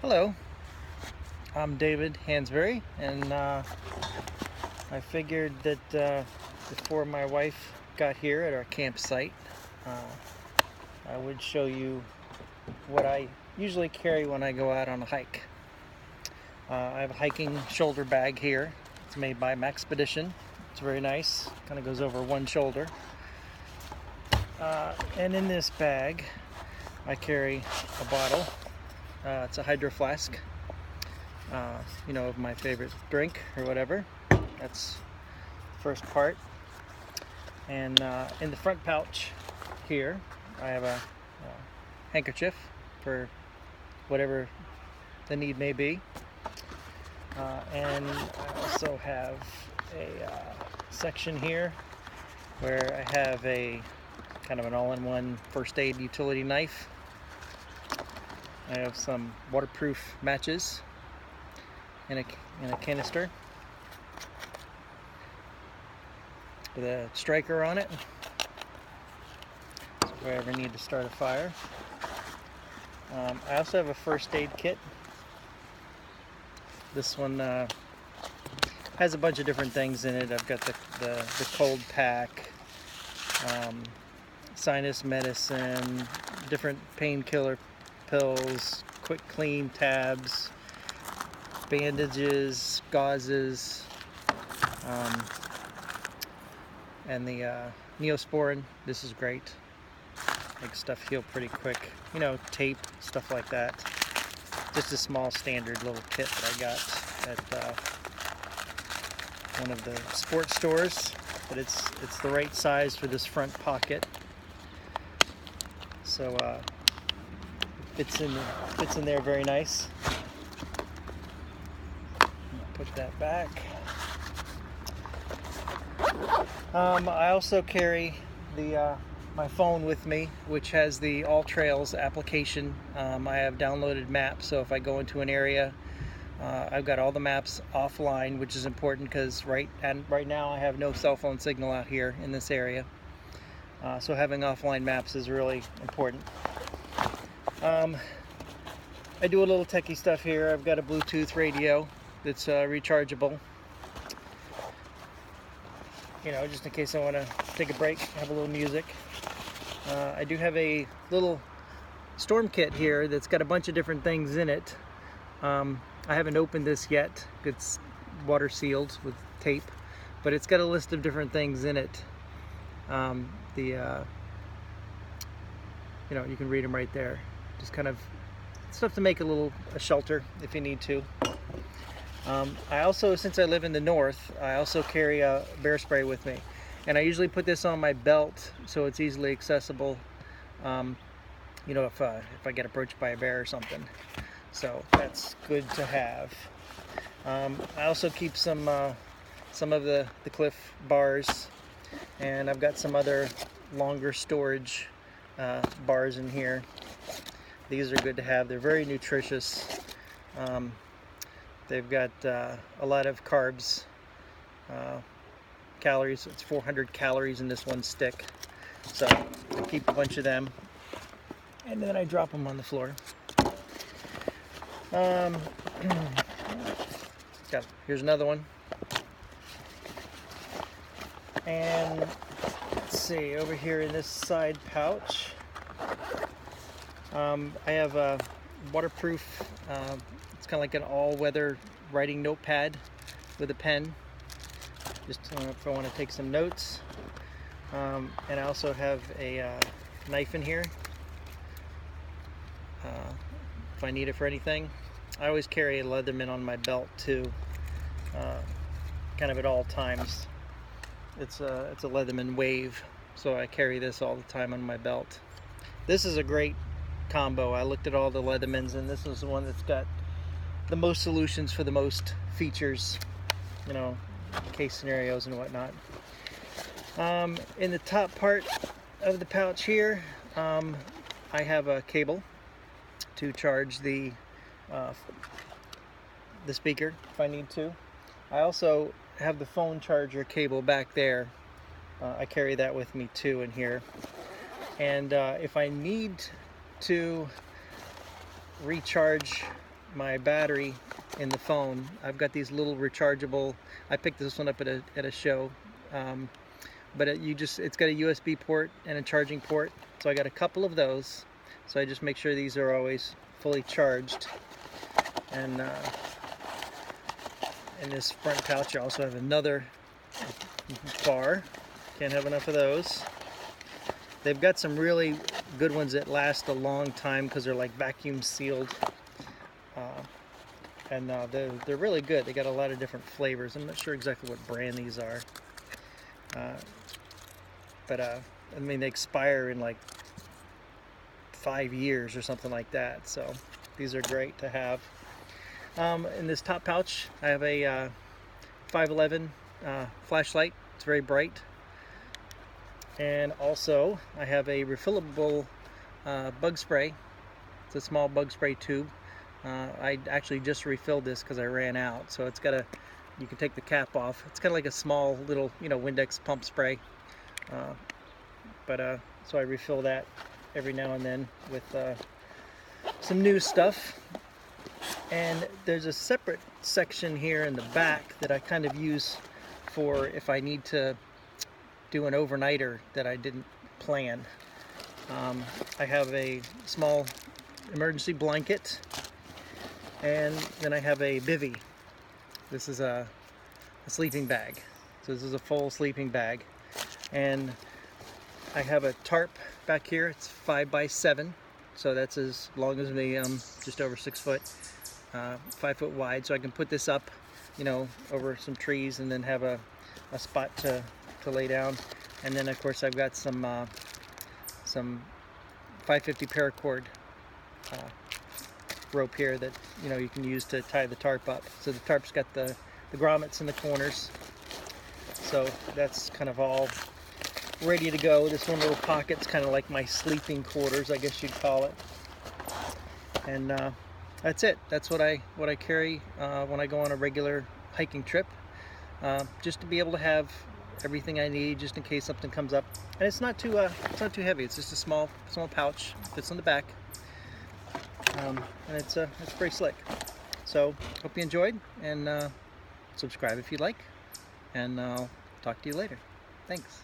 Hello, I'm David Hansberry, and I figured that before my wife got here at our campsite, I would show you what I usually carry when I go out on a hike. I have a hiking shoulder bag here. It's made by Maxpedition. It's very nice, kind of goes over one shoulder. And in this bag, I carry a bottle. It's a Hydro Flask, of my favorite drink or whatever. That's the first part. And in the front pouch here, I have a handkerchief for whatever the need may be. And I also have a section here where I have a kind of an all-in-one first aid utility knife. I have some waterproof matches in a canister with a striker on it, so if I ever need to start a fire. I also have a first aid kit. This one has a bunch of different things in it. I've got the cold pack, sinus medicine, different painkiller pills, quick clean tabs, bandages, gauzes, and the Neosporin. This is great. Makes stuff heal pretty quick. Tape, stuff like that. Just a small standard little kit that I got at one of the sports stores, but it's the right size for this front pocket. So fits in there very nice. Put that back. I also carry my phone with me, which has the AllTrails application. I have downloaded maps, so if I go into an area, I've got all the maps offline, which is important because right now I have no cell phone signal out here in this area. So having offline maps is really important. I do a little techie stuff here. I've got a Bluetooth radio that's rechargeable. Just in case I want to take a break, have a little music. I do have a little storm kit here that's got a bunch of different things in it. I haven't opened this yet. It's water sealed with tape, but it's got a list of different things in it. You can read them right there. Just kind of stuff to make a shelter if you need to. I also, since I live in the north, I also carry a bear spray with me, and I usually put this on my belt so it's easily accessible. If I get approached by a bear or something, so that's good to have. I also keep some of the Cliff bars, and I've got some other longer storage bars in here. These are good to have. They're very nutritious. They've got a lot of carbs, calories. It's 400 calories in this one stick. So I keep a bunch of them, and then I drop them on the floor. Here's another one. And let's see, over here in this side pouch, I have a waterproof, it's kind of like an all-weather writing notepad with a pen, just if I want to take some notes. And I also have a knife in here if I need it for anything. I always carry a Leatherman on my belt too, kind of at all times. It's a Leatherman Wave, so I carry this all the time on my belt. This is a great combo. I looked at all the Leathermans, and this is the one that's got the most solutions for the most features, case scenarios and whatnot. In the top part of the pouch here, I have a cable to charge the speaker if I need to. I also have the phone charger cable back there. I carry that with me too in here. And if I need to recharge my battery in the phone. I've got these little rechargeable. I picked this one up at a show, but it's got a USB port and a charging port. So I got a couple of those. So I just make sure these are always fully charged. And in this front pouch, I also have another bar. Can't have enough of those. They've got some really good ones that last a long time because they're like vacuum sealed, and they're really good. They got a lot of different flavors. I'm not sure exactly what brand these are, but I mean, they expire in like 5 years or something like that. So these are great to have. In this top pouch, I have a 511 flashlight. It's very bright. And also, I have a refillable bug spray. It's a small bug spray tube. I actually just refilled this because I ran out. So it's got you can take the cap off. It's kind of like a small little, Windex pump spray. So I refill that every now and then with some new stuff. And there's a separate section here in the back that I kind of use for if I need to do an overnighter that I didn't plan. I have a small emergency blanket, and then I have a bivy. This is a sleeping bag. So this is a full sleeping bag, and I have a tarp back here. It's 5 by 7, so that's as long as me. Just over 6 foot, 5 foot wide. So I can put this up, over some trees, and then have a spot to lay down. And then of course I've got some 550 paracord rope here that you can use to tie the tarp up. So the tarp's got the grommets in the corners, so that's kind of all ready to go. This one little pocket's kind of like my sleeping quarters, I guess you'd call it. And that's it. That's what I carry when I go on a regular hiking trip, just to be able to have everything I need just in case something comes up. And it's not too heavy. It's just a small pouch, fits on the back, and it's pretty slick. So hope you enjoyed, and subscribe if you like, and I'll talk to you later. Thanks.